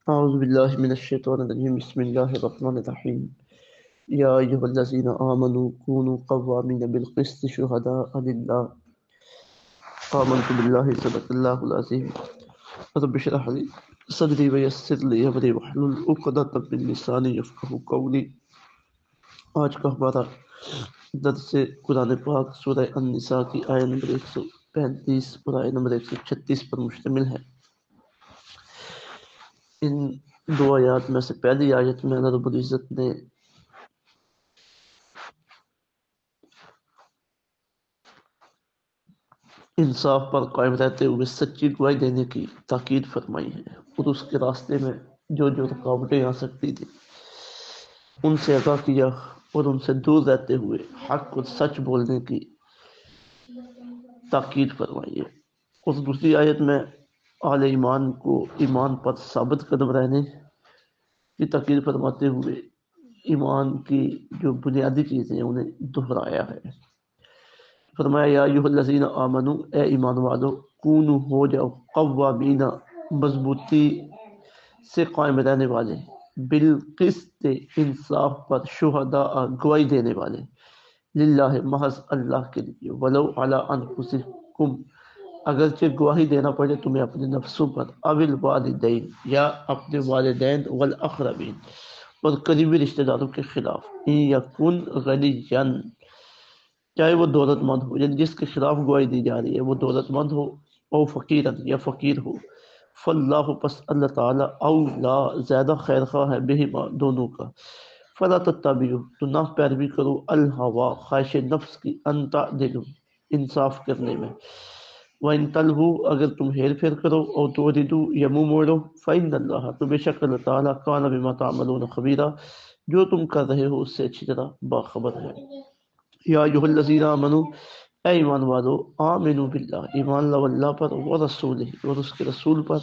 أعوذ بالله من الشيطان الرجيم بسم الله الرحمن الرحيم يا أيها الذين آمنوا كونوا قوامين بالقسط شهداء لله آمنت بالله صدق الله العظيم رب اشرح لي صدري ويسر لي أمري واحلل عقدة من لساني يفقهوا قولي۔ آج کا ہمارا درس قرآن پاک سورہ النساء کی آیت نمبر 135 اور آیت نمبر 136 پر مشتمل ہے۔ ان دو آیات میں سے پہلی آیت میں اللہ رب العزت نے انصاف پر قائم رہتے ہوئے سچی گواہی دینے کی تاکید فرمائی ہے، اور اس کے راستے میں جو رکاوٹیں آ سکتی تھی ان سے آگاہ کیا، اور ان سے دور رہتے ہوئے حق اور سچ بولنے کی تاکید فرمائی ہے۔ اور دوسری آیت میں اہل ایمان کو ایمان پر ثابت قدم رہنے کی تاکید فرماتے ہوئے ایمان کی جو بنیادی چیزیں انہیں دہرایا ہے۔ فرمایا یا ایھا الذین آمنو، اے ایمان والو، کونو ہو جاؤ، قوامین مضبوطی سے قائم رہنے والے، بالقسط انصاف پر، شہداء گواہی دینے والے، للہ محض اللہ کے لیے، ولو علی انفسکم اگرچہ گواہی دینا پڑے تمہیں اپنے نفسوں پر، او الوالدین یا اپنے والدین، والاقربین اور قریبی رشتہ داروں کے خلاف، ان یکن غنیًا چاہے وہ دولت مند ہو، یعنی جس کے خلاف گواہی دی جا رہی ہے وہ دولت مند ہو، او فقیرن یا فقیر ہو، فاللہ پس اللہ تعالیٰ اولا زیادہ خیر خواہ ہے بہما دونوں کا، فلا تتبعوا تو نہ پیروی کرو، الہوا خواہش نفس کی، ان تعدلوا انصاف کرنے میں، وَإِن تَلْوُوا اگر تم ہیر پھیر کرو، او تُعْرِضُوا یا منہ موڑو، فَإِنَّ اللَّهَ تو بے شک اللہ تعالیٰ کان بما تعملون خبیرا جو تم کر رہے ہو اس سے اچھی طرح باخبر ہے۔ یا ایھا الذین آمنو، اے ایمان والو، آمنوا باللہ ایمان لاؤ اللہ پر، ورسولہ اور اس کے رسول پر،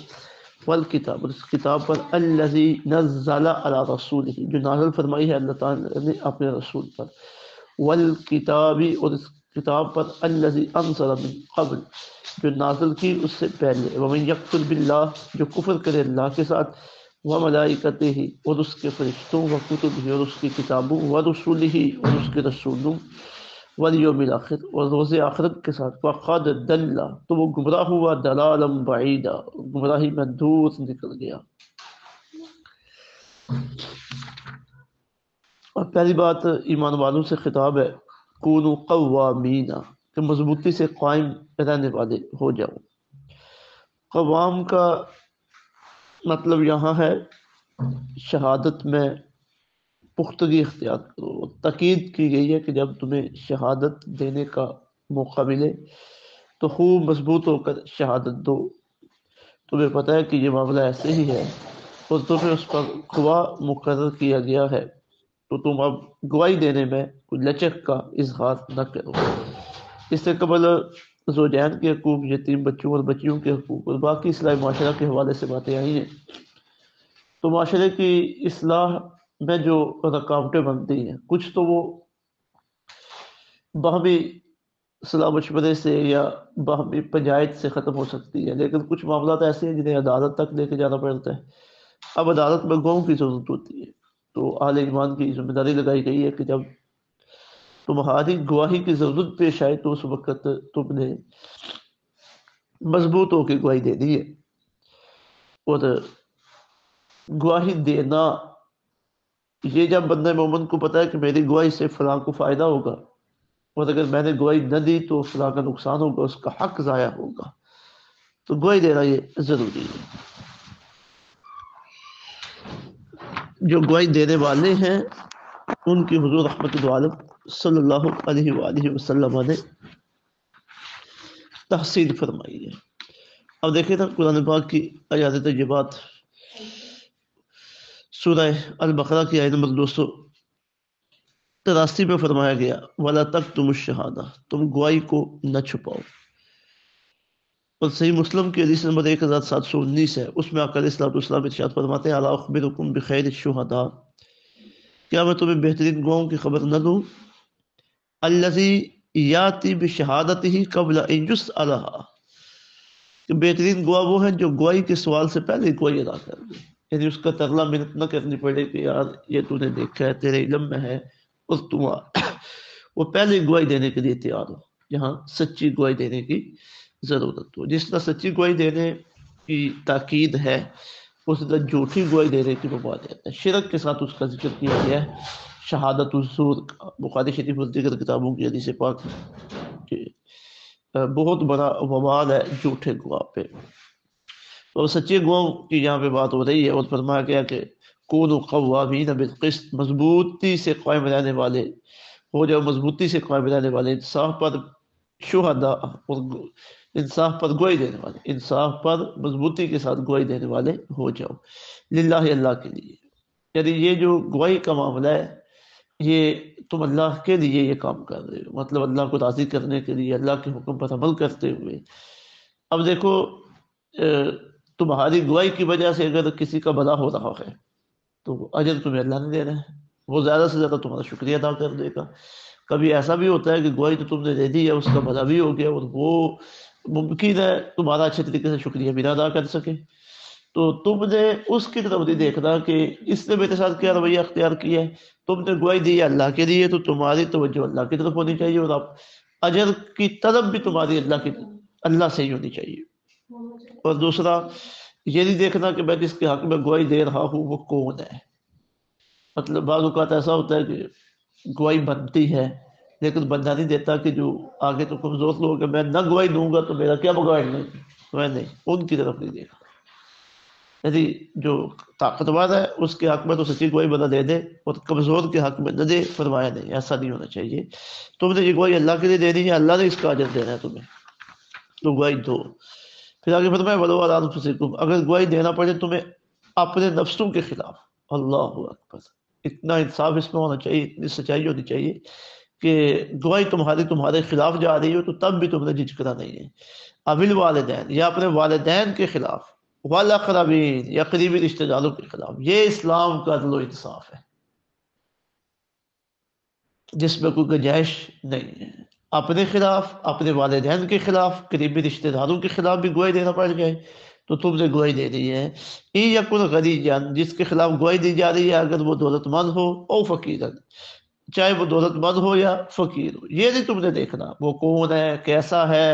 والکتاب اور اس کتاب پر، الذی نزل علی رسولہ جو نازل فرمائی ہے اللہ تعالیٰ نے اپنے رسول پر، والکتاب اور اس کتاب پر، الذی انزل من قبل جو نازل کی اس سے پہلے، ومن یکفر باللہ جو کفر کرے اللہ کے ساتھ، وملائکتہ اور اس کے فرشتوں، وکتبہ اور اس کی کتابوں، ورسلہ اور اس کے رسولوں، والیوم الاخر اور روز آخرت کے ساتھ، فقد ضل تو وہ گمراہ ہوا، ضلالا بعیدا گمراہی میں دور نکل گیا۔ اور پہلی بات ایمان والوں سے خطاب ہے، کونوا قوامین کہ مضبوطی سے قائم رہنے والے ہو جاؤ۔ قوام کا مطلب یہاں ہے شہادت میں پختگی اختیار کرو۔ تاکید کی گئی ہے کہ جب تمہیں شہادت دینے کا موقع ملے تو خوب مضبوط ہو کر شہادت دو۔ تمہیں پتہ ہے کہ یہ معاملہ ایسے ہی ہے اور تمہیں اس پر گواہ مقرر کیا گیا ہے، تو تم اب گواہی دینے میں کوئی لچک کا اظہار نہ کرو۔ اس سے قبل زوجین کے حقوق، یتیم بچوں اور بچیوں کے حقوق اور باقی اصلاح معاشرہ کے حوالے سے باتیں آئی ہیں۔ تو معاشرے کی اصلاح میں جو رکاوٹیں بنتی ہیں کچھ تو وہ باہمی صلاح مشورے سے یا باہمی پنجایت سے ختم ہو سکتی ہے، لیکن کچھ معاملات ایسے ہیں جنہیں عدالت تک لے کے جانا پڑتا ہے۔ اب عدالت میں گواہوں کی ضرورت ہوتی ہے، تو اہل ایمان کی ذمہ داری لگائی گئی ہے کہ جب تمہاری گواہی کی ضرورت پیش آئے تو اس وقت تم نے مضبوط ہو کے گواہی دینی ہے۔ اور گواہی دینا یہ جب بندہ مومن کو پتہ ہے کہ میری گواہی سے فلاں کو فائدہ ہوگا، اور اگر میں نے گواہی نہ دی تو فلاں کا نقصان ہوگا، اس کا حق ضائع ہوگا، تو گواہی دینا یہ ضروری ہے۔ جو گواہی دینے والے ہیں ان کی حضور رحمت عالم صلی اللہ علیہ وآلہ وسلم نے تحسین فرمائی ہے۔ اب دیکھیں نا قرآن پاک کی آیات طیبات، سورہ البقرہ کی آیت نمبر 283 میں فرمایا گیا وَلَا تَكْتُمُوا الشَّهَادَةَ تم گواہی کو نہ چھپاؤ۔ اور صحیح مسلم کی حدیث نمبر 1719 ہے، اس میں آقا علیہ الصلوۃ والسلام ارشاد فرماتے ہیں الا اخبرکم بخیر الشہداء کیا میں تمہیں بہترین گواہوں کی خبر نہ دوں، الذی یاتی بشہادتہ قبل ان یسألھا کہ بہترین گواہ وہ ہیں جو گواہی کے سوال سے پہلے گواہی ادا کر دیں۔ یعنی اس کا ترلا منت نہ کرنی پڑے کہ یار یہ تو نے دیکھا ہے، تیرے علم میں ہے، اور تم وہ پہلے گواہی دینے کے لیے تیار ہو، یہاں سچی گواہی دینے کی ضرورت ہو۔ جس طرح سچی گواہی دینے کی تاکید ہے، اس طرح جھوٹی گواہی دینے کی ممانعت ہے۔ شرک کے ساتھ اس کا ذکر کیا گیا ہے، شہادت الزور کا، بخاری شریف اور دیگر کتابوں کی حدیث پاک کہ بہت بڑا وبال ہے جھوٹے گواہ پہ۔ تو سچے گواہ کی یہاں پہ بات ہو رہی ہے، اور فرمایا گیا کہ کونوا قوامین بالقسط، مضبوطی سے قائم رہنے والے ہو جاؤ، مضبوطی سے قائم رہنے والے، انصاف پر شہداء، اور انصاف پر گواہی دینے والے، انصاف پر مضبوطی کے ساتھ گواہی دینے والے ہو جاؤ، للہ، اللہ کے لیے۔ یعنی یہ جو گواہی کا معاملہ ہے، یہ تم اللہ کے لیے یہ کام کر رہے ہو، مطلب اللہ کو راضی کرنے کے لیے، اللہ کے حکم پر عمل کرتے ہوئے۔ اب دیکھو تمہاری گواہی کی وجہ سے اگر کسی کا بھلا ہو رہا ہے تو اجر تمہیں اللہ نے دینا ہے، وہ زیادہ سے زیادہ تمہارا شکریہ ادا کر دے گا۔ کبھی ایسا بھی ہوتا ہے کہ گواہی تو تم نے دے دی ہے، اس کا بھلا بھی ہو گیا، اور وہ ممکن ہے تمہارا اچھے طریقے سے شکریہ بھی نہ ادا کر سکے، تو تم نے اس کی طرف نہیں دیکھنا کہ اس نے میرے ساتھ کیا رویہ اختیار کیا ہے۔ تم نے گواہی دی ہے اللہ کے لیے، تو تمہاری توجہ اللہ کی طرف ہونی چاہیے، اور آپ اجر کی طلب بھی تمہاری اللہ سے ہی ہونی چاہیے۔ اور دوسرا یہ نہیں دیکھنا کہ میں جس کے حق میں گواہی دے رہا ہوں وہ کون ہے۔ مطلب بعض اوقات ایسا ہوتا ہے کہ گواہی بنتی ہے لیکن بندہ نہیں دیتا کہ جو آگے تو کمزور لوگ ہیں، میں نہ گواہی دوں گا تو میرا کیا بگاڑنا ہے، میں نہیں، ان کی طرف نہیں دیکھا۔ یعنی جو طاقتور ہے اس کے حق میں تو سچی گواہی بندہ دے دے، اور کمزور کے حق میں نہ دے، فرمایا نہیں، ایسا نہیں ہونا چاہیے۔ تم نے یہ گواہی اللہ کے لیے دینی ہے، اللہ نے اس کا اجر دینا ہے تمہیں، تو گواہی دو۔ پھر آگے فرمایا وَلَوْ عَلَىٰ أَنفُسِكُمْ، اگر گواہی دینا پڑے تمہیں اپنے نفسوں کے خلاف، اللہ اکبر، اتنا انصاف اس میں ہونا چاہیے، اتنی سچائی ہونی چاہیے کہ گواہی تمہارے خلاف جا رہی ہو تو تب بھی تم نے جھجکنا نہیں ہے۔ ابل والدین، یا اپنے والدین کے خلاف، والاقربین، یا قریبی رشتہ داروں کے خلاف، یہ اسلام کا عدل و انصاف ہے جس میں کوئی گنجائش نہیں ہے۔ اپنے خلاف، اپنے والدین کے خلاف، قریبی رشتہ داروں کے خلاف بھی گواہی دینا پڑ جائے تو تم نے گواہی دے دی ہے۔ این یکن غنیا، جس کے خلاف گواہی دی جا رہی ہے اگر وہ دولت مند ہو، او فقیرا، چاہے وہ دولت مند ہو یا فقیر ہو، یہ نہیں تم نے دیکھنا وہ کون ہے، کیسا ہے،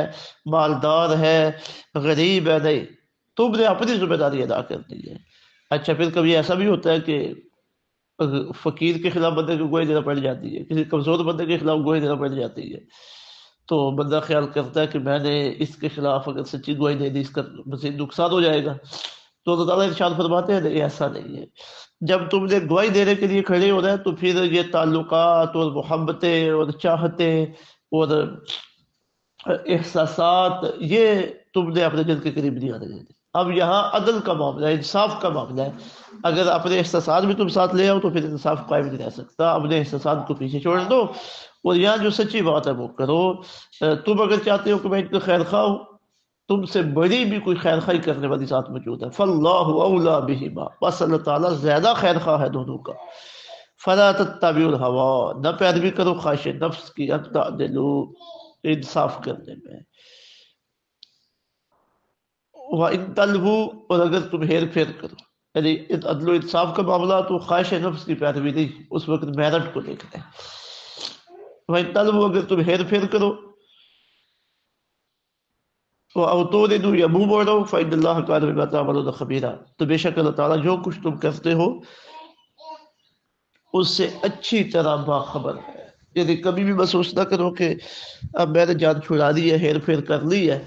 مالدار ہے، غریب ہے، نہیں، تم نے اپنی ذمہ داری ادا کر دی ہے۔ اچھا پھر کبھی ایسا بھی ہوتا ہے کہ فقیر کے خلاف بندے کو گواہی دینا پڑ جاتی ہے، کسی کمزور بندے کے خلاف گواہی دینا پڑ جاتی ہے، تو بندہ خیال کرتا ہے کہ میں نے اس کے خلاف اگر سچی گواہی دے دی اس کا مزید نقصان ہو جائے گا، تو اللہ تعالیٰ ارشاد فرماتے ہیں نہیں، ایسا نہیں ہے۔ جب تم نے گواہی دینے کے لیے کھڑے ہو رہے ہیں تو پھر یہ تعلقات اور محبتیں اور چاہتیں اور احساسات یہ تم نے اپنے دل کے قریب نہیں آنے دینے۔ اب یہاں عدل کا معاملہ ہے، انصاف کا معاملہ ہے، اگر اپنے احساسات بھی تم ساتھ لے آؤ تو پھر انصاف قائم نہیں رہ سکتا۔ اپنے احساسات کو پیچھے چھوڑ دو، اور یہاں جو سچی بات ہے وہ کرو۔ تم اگر چاہتے ہو کہ میں ان کا خیر خواہ ہوں، تم سے بڑی بھی کوئی خیر خواہی کرنے والی ذات موجود ہے، فاللہ اولیٰ بہما، بس اللہ تعالیٰ زیادہ خیر خواہ ہے دونوں کا۔ فلا تتبعوا الہویٰ، نہ پیروی کرو خواہش نفس کی، ان تعدلوا، انصاف کرنے میں۔ وَإِن تَلْوُوا، اور اگر تم ہیر پھیر کرو، یعنی عدل و انصاف کا معاملہ تو خواہش نفس کی پیروی نہیں، اس وقت میرٹ کو دیکھتے ہیں۔ وَإِن تَلْوُوا، اگر تم ہیر پھیر کرو، أَوْ تُعْرِضُوا، یا منہ موڑو، فَإِنَّ اللَّهَ كَانَ بِمَا تَعْمَلُونَ خَبِيرًا، تو بے شک اللہ تعالیٰ جو کچھ تم کرتے ہو اس سے اچھی طرح باخبر ہے۔ یعنی کبھی بھی محسوس نہ کرو کہ اب میں نے جان چھڑا دی ہے، ہیر پھیر کر لی ہے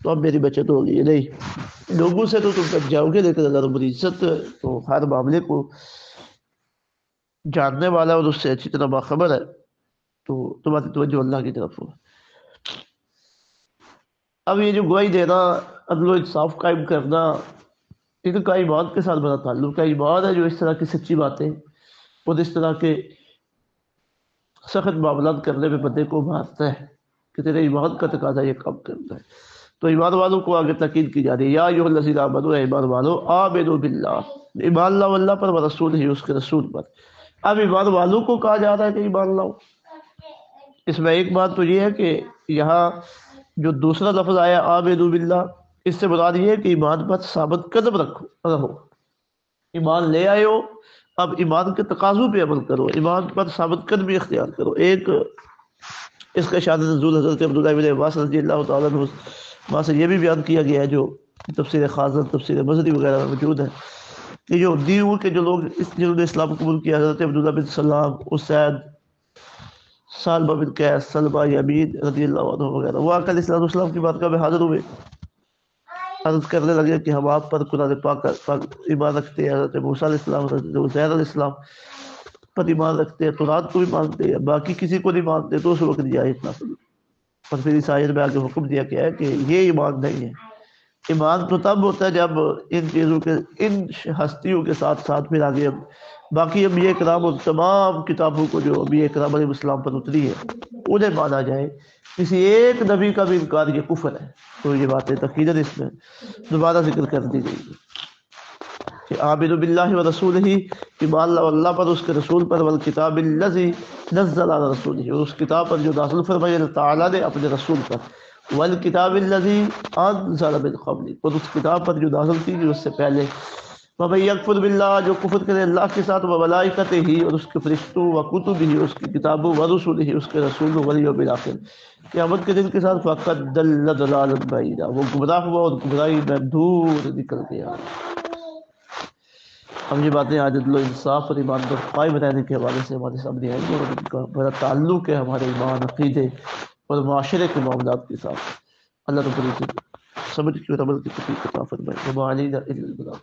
تو اب میری بچت ہوگی، نہیں، لوگوں سے تو تم بچ جاؤ گے لیکن اللہ رب العزت تو ہر معاملے کو جاننے والا اور اس سے اچھی طرح باخبر ہے، تو تمہاری توجہ اللہ کی طرف ہو۔ اب یہ جو گواہی دینا، عدل و انصاف قائم کرنا، ان کا ایمان کے ساتھ بڑا تعلق ہے۔ ایمان ہے جو اس طرح کی سچی باتیں اور اس طرح کے سخت معاملات کرنے میں بندے کو مارتا ہے کہ تیرے ایمان کا تقاضا یہ کام کرتا ہے۔ تو ایمان والوں کو آگے تاکید کی جا رہی ہے، یا ایھا الذین آمنوا، ایمان والو، آمنوا باللہ، ایمان لاؤ اللہ پر، ورسول ہی، اس کے رسول پر۔ اب ایمان والوں کو کہا جا رہا ہے کہ ایمان لاؤ۔ اس میں ایک بات تو یہ ہے کہ یہاں جو دوسرا لفظ آیا آمنوا باللہ، اس سے مراد یہ ہے کہ ایمان پر ثابت قدم رہو، ایمان لے آئے ہو، اب ایمان کے تقاضوں پہ عمل کرو، ایمان پر ثابت قدمی اختیار کرو۔ ایک اس کا شان نزول حضرت عبداللہ بن عباس رضی اللہ تعالیٰ عنہ وہاں سے یہ بھی بیان کیا گیا ہے، جو تفسیر خازن، تفسیر مزری وغیرہ میں موجود ہے، کہ جو دیو کے جو لوگ جنہوں نے اسلام قبول کیا، حضرت عبداللہ بن سلام، اسید، سالبہ بن قیس، سلمہ یمین رضی اللہ عنہ وغیرہ، وہ آقا علیہ الصلوۃ والسلام کی بارگاہ میں حاضر ہوئے، عرض کرنے لگے کہ ہم آپ پر قرآن پاک ایمان رکھتے ہیں، حضرت موسیٰ علیہ السلام، حضرت عزیر علیہ السلام پر ایمان رکھتے ہیں، قرآن کو بھی مانتے ہیں، باقی کسی کو نہیں مانتے۔ تو اس وقت یہ آیت نازل ہوئی، اور پھر اس آیت میں آگے حکم دیا گیا ہے کہ یہ ایمان نہیں ہے۔ ایمان تو تب ہوتا ہے جب ان چیزوں کے، ان ہستیوں کے ساتھ ساتھ پھر آگے باقی انبیاء کرام اور تمام کتابوں کو جو انبیاء کرام علیہ السلام پر اتری ہے انہیں مانا جائے۔ کسی ایک نبی کا بھی انکار یہ کفر ہے۔ تو یہ باتیں تقریباً اس میں دوبارہ ذکر کر دی گئی ہے کہ آمنوا باللہ و رسولہ، ایمان لاؤ اللہ پر، اس کے رسول پر، والکتاب الذی نزل علی رسولہ، اور اس کتاب پر جو نازل فرمائی اللہ تعالیٰ نے اپنے رسول پر، والکتاب الذی انزل من قبل، اور اس کتاب پر جو نازل کی گئی اس سے پہلے، ومن یکفر باللہ، جو کفر کرے اللہ کے ساتھ، وملائکتہ، اور اس کے فرشتوں، وکتبہ، اس کی کتابوں، ورسلہ، اس کے رسولوں، والیوم الآخر، قیامت کے دن کے ساتھ، فقد ضل ضلالا بعیدا، وہ گمراہ ہوا اور گمراہی میں دور نکل گیا۔ ہم یہ باتیں آج عدل و انصاف اور ایمان پر قائم رہنے کے حوالے سے ہمارے سامنے آئیں گے، اور ان کا بڑا تعلق ہے ہمارے ایمان، عقیدے اور معاشرے کے معاملات کے ساتھ۔ اللہ رب العزت سمجھ کی اور عمل کی توفیق عطا فرمائے۔ وما علینا الا البلاغ۔